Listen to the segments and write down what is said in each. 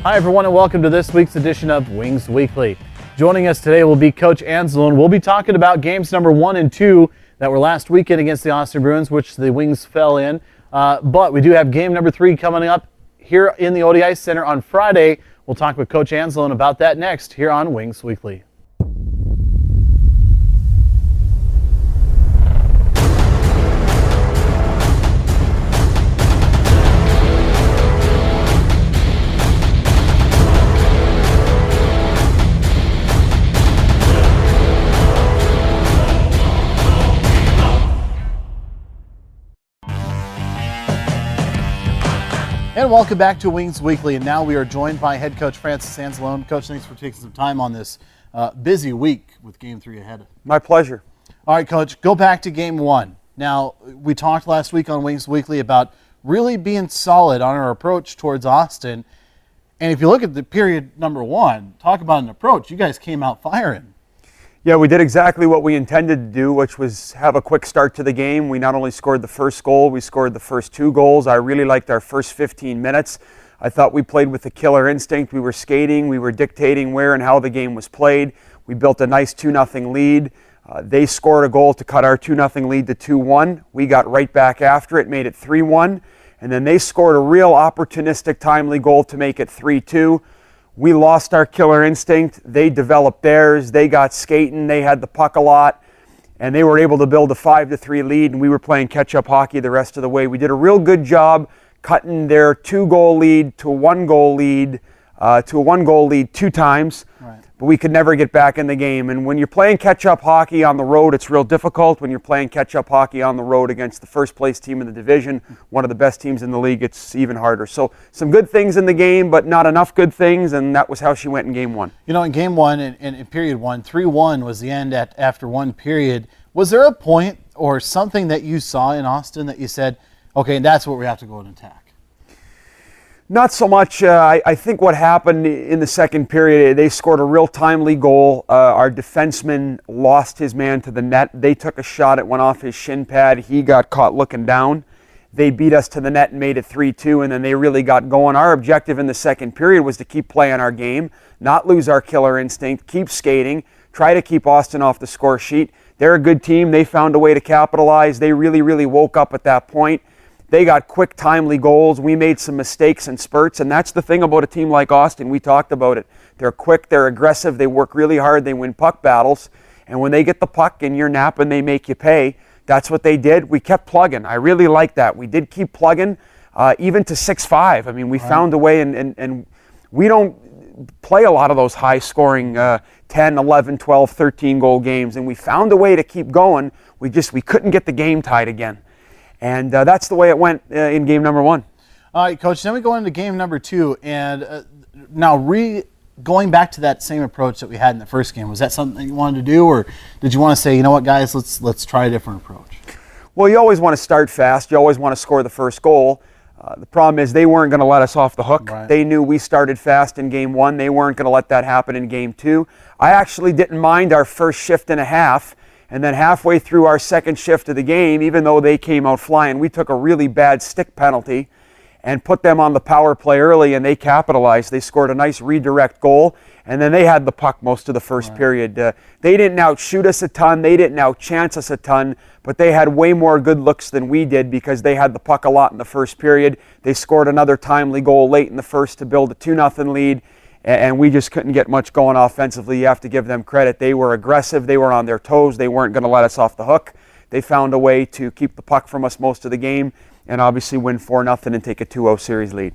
Hi everyone and welcome to this week's edition of Wings Weekly. Joining us today will be Coach Anzalone. We'll be talking about games number 1 and 2 that were last weekend against the Austin Bruins, which the Wings fell in. But we do have game number 3 coming up here in the ODI Center on Friday. We'll talk with Coach Anzalone about that next here on Wings Weekly. And welcome back to Wings Weekly. And now we are joined by head coach Francis Anzalone. Coach, thanks for taking some time on this busy week with game 3 ahead. My pleasure. All right, Coach, go back to game 1. Now, we talked last week on Wings Weekly about really being solid on our approach towards Austin. And if you look at the period number 1, talk about an approach. You guys came out firing. Yeah, we did exactly what we intended to do, which was have a quick start to the game. We not only scored the first goal, we scored the first 2 goals. I really liked our first 15 minutes. I thought we played with a killer instinct. We were skating, we were dictating where and how the game was played. We built a nice 2-0 lead. They scored a goal to cut our 2-0 lead to 2-1. We got right back after it, made it 3-1. And then they scored a real opportunistic, timely goal to make it 3-2. We lost our killer instinct. They developed theirs. They got skating. They had the puck a lot, and they were able to build a 5-3 lead, and we were playing catch-up hockey the rest of the way. We did a real good job cutting their 2-goal lead to a 1-goal lead, to a 1-goal lead 2 times. Right. But we could never get back in the game. And when you're playing catch-up hockey on the road, it's real difficult. When you're playing catch-up hockey on the road against the first-place team in the division, one of the best teams in the league, it's even harder. So some good things in the game, but not enough good things, and that was how she went in game 1. You know, in game 1 and in period 1, 3-1 was the end after one period. Was there a point or something that you saw in Austin that you said, okay, that's what we have to go and attack? Not so much. I think what happened in the second period, they scored a real timely goal. Our defenseman lost his man to the net. They took a shot. It went off his shin pad. He got caught looking down. They beat us to the net and made it 3-2, and then they really got going. Our objective in the second period was to keep playing our game, not lose our killer instinct, keep skating, try to keep Austin off the score sheet. They're a good team. They found a way to capitalize. They really, really woke up at that point. They got quick, timely goals. We made some mistakes and spurts, and that's the thing about a team like Austin. We talked about it. They're quick, they're aggressive, they work really hard, they win puck battles, and when they get the puck and you're napping, they make you pay. That's what they did. We kept plugging. I really like that. We did keep plugging, even to 6-5. I mean, we found a way, and we don't play a lot of those high-scoring 10, 11, 12, 13-goal games, and we found a way to keep going. We couldn't get the game tied again. And that's the way it went in game number 1. All right, Coach, then we go into game number 2. And now going back to that same approach that we had in the first game, was that something you wanted to do? Or did you want to say, you know what, guys, let's try a different approach? Well, you always want to start fast. You always want to score the first goal. The problem is they weren't going to let us off the hook. Right. They knew we started fast in game 1. They weren't going to let that happen in game 2. I actually didn't mind our first shift and a half. And then halfway through our second shift of the game, even though they came out flying, we took a really bad stick penalty and put them on the power play early, and they capitalized. They scored a nice redirect goal, and then they had the puck most of the first period. They didn't outshoot us a ton. They didn't outchance us a ton, but they had way more good looks than we did because they had the puck a lot in the first period. They scored another timely goal late in the first to build a 2-0 lead. And we just couldn't get much going offensively. You have to give them credit. They were aggressive. They were on their toes. They weren't going to let us off the hook. They found a way to keep the puck from us most of the game and obviously win 4-0 and take a 2-0 series lead.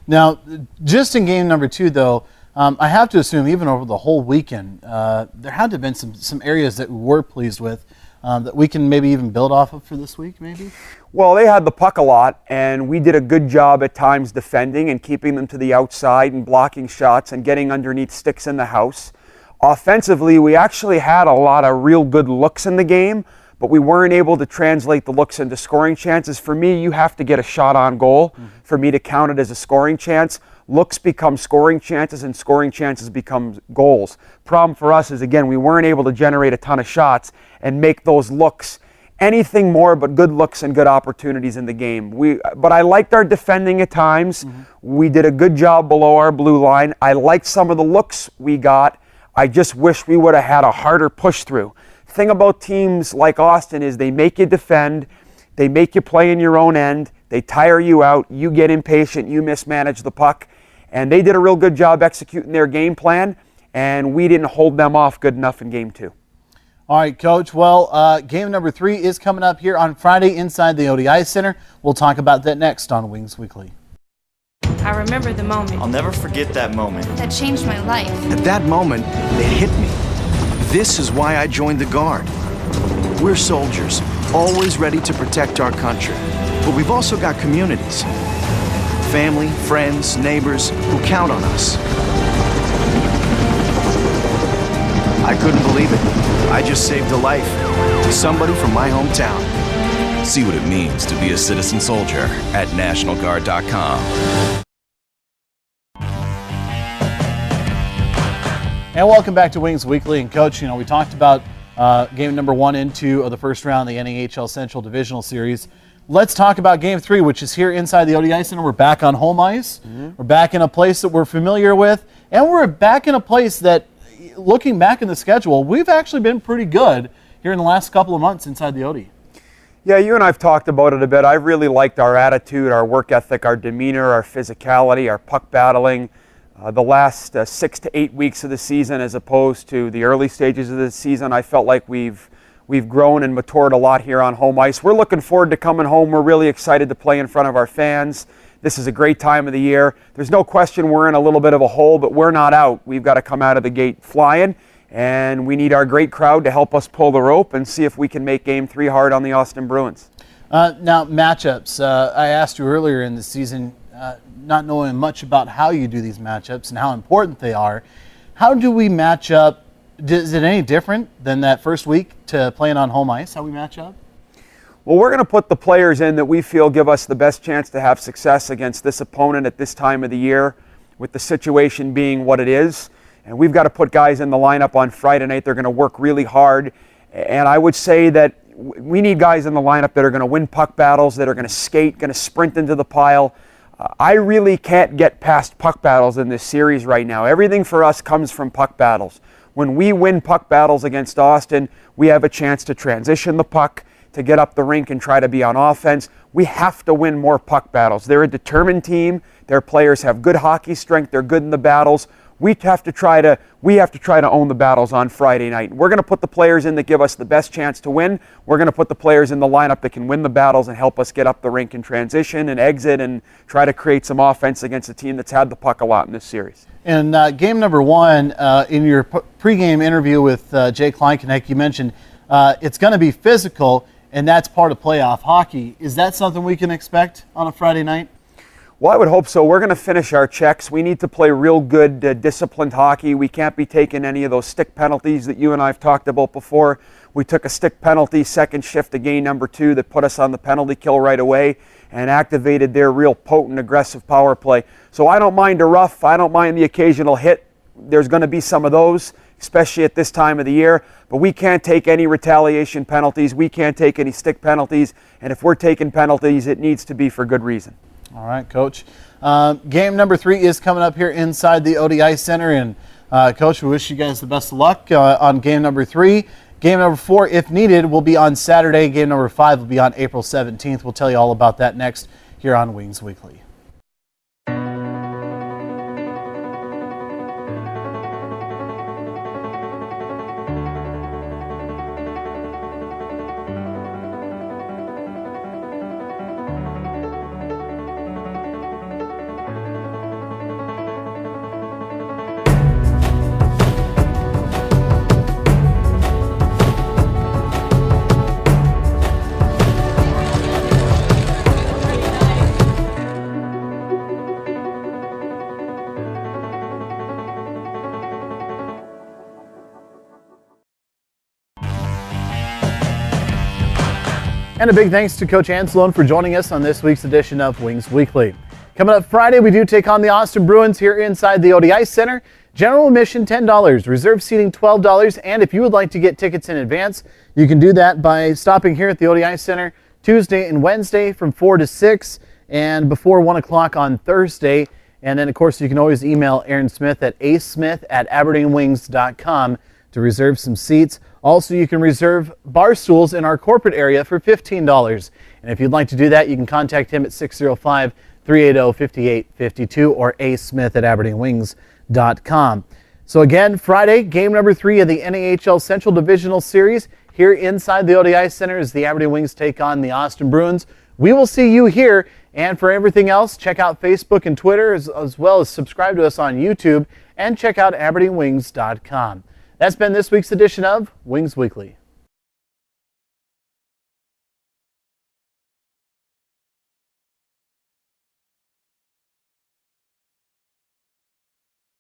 Now, just in game number 2, though, I have to assume even over the whole weekend, there had to have been some areas that we were pleased with that we can maybe even build off of for this week, maybe? Well, they had the puck a lot, and we did a good job at times defending and keeping them to the outside and blocking shots and getting underneath sticks in the house. Offensively, we actually had a lot of real good looks in the game, but we weren't able to translate the looks into scoring chances. For me, you have to get a shot on goal for me to count it as a scoring chance. Looks become scoring chances, and scoring chances become goals. Problem for us is, again, we weren't able to generate a ton of shots and make those looks anything more but good looks and good opportunities in the game. But I liked our defending at times. We did a good job below our blue line. I liked some of the looks we got. I just wish we would have had a harder push through. Thing about teams like Austin is they make you defend, they make you play in your own end, they tire you out, you get impatient, you mismanage the puck, and they did a real good job executing their game plan, and we didn't hold them off good enough in game 2. All right, Coach. Well, game number 3 is coming up here on Friday inside the ODI Center. We'll talk about that next on Wings Weekly. I remember the moment. I'll never forget that moment. That changed my life. At that moment, it hit me. This is why I joined the Guard. We're soldiers, always ready to protect our country. But we've also got communities. Family, friends, neighbors who count on us. I couldn't believe it. I just saved a life to somebody from my hometown. See what it means to be a citizen soldier at NationalGuard.com. And welcome back to Wings Weekly. And Coach, we talked about game number 1 and 2 of the first round of the NAHL Central Divisional Series. Let's talk about game 3, which is here inside the ODI Center. We're back on home ice. We're back in a place that we're familiar with. And we're back in a place that, looking back in the schedule, we've actually been pretty good here in the last couple of months inside the ODI. Yeah, you and I have talked about it a bit. I really liked our attitude, our work ethic, our demeanor, our physicality, our puck battling. The last 6 to 8 weeks of the season, as opposed to the early stages of the season, I felt like we've grown and matured a lot here on home ice. We're looking forward to coming home. We're really excited to play in front of our fans. This is a great time of the year. There's no question we're in a little bit of a hole, but we're not out. We've got to come out of the gate flying, and we need our great crowd to help us pull the rope and see if we can make game 3 hard on the Austin Bruins. Now, matchups. I asked you earlier in the season, not knowing much about how you do these matchups and how important they are. How do we match up? Is it any different than that first week to playing on home ice, how we match up? Well, we're going to put the players in that we feel give us the best chance to have success against this opponent at this time of the year, with the situation being what it is. And we've got to put guys in the lineup on Friday night. They're going to work really hard. And I would say that we need guys in the lineup that are going to win puck battles, that are going to skate, going to sprint into the pile. I really can't get past puck battles in this series right now. Everything for us comes from puck battles. When we win puck battles against Austin, we have a chance to transition the puck, to get up the rink and try to be on offense. We have to win more puck battles. They're a determined team. Their players have good hockey strength. They're good in the battles. We have to try to own the battles on Friday night. We're going to put the players in that give us the best chance to win. We're going to put the players in the lineup that can win the battles and help us get up the rink and transition and exit and try to create some offense against a team that's had the puck a lot in this series. And game number 1, in your pregame interview with Jay Kleinknecht, you mentioned it's going to be physical, and that's part of playoff hockey. Is that something we can expect on a Friday night? Well, I would hope so. We're going to finish our checks. We need to play real good, disciplined hockey. We can't be taking any of those stick penalties that you and I have talked about before. We took a stick penalty second shift of game number 2 that put us on the penalty kill right away and activated their real potent, aggressive power play. So I don't mind a rough. I don't mind the occasional hit. There's going to be some of those, especially at this time of the year. But we can't take any retaliation penalties. We can't take any stick penalties. And if we're taking penalties, it needs to be for good reason. All right, Coach. Game number 3 is coming up here inside the ODI Center. And, Coach, we wish you guys the best of luck on game number 3. Game number 4, if needed, will be on Saturday. Game number 5 will be on April 17th. We'll tell you all about that next here on Wings Weekly. And a big thanks to Coach Anzalone for joining us on this week's edition of Wings Weekly. Coming up Friday, we do take on the Austin Bruins here inside the ODI Center. General admission $10, reserve seating $12, and if you would like to get tickets in advance, you can do that by stopping here at the ODI Center Tuesday and Wednesday from 4 to 6 and before 1 o'clock on Thursday. And then, of course, you can always email Aaron Smith at asmith@aberdeenwings.com to reserve some seats. Also, you can reserve bar stools in our corporate area for $15. And if you'd like to do that, you can contact him at 605-380-5852 or asmith@aberdeenwings.com. So again, Friday, game number 3 of the NAHL Central Divisional Series here inside the ODI Center as the Aberdeen Wings take on the Austin Bruins. We will see you here. And for everything else, check out Facebook and Twitter as well as subscribe to us on YouTube and check out aberdeenwings.com. That's been this week's edition of Wings Weekly.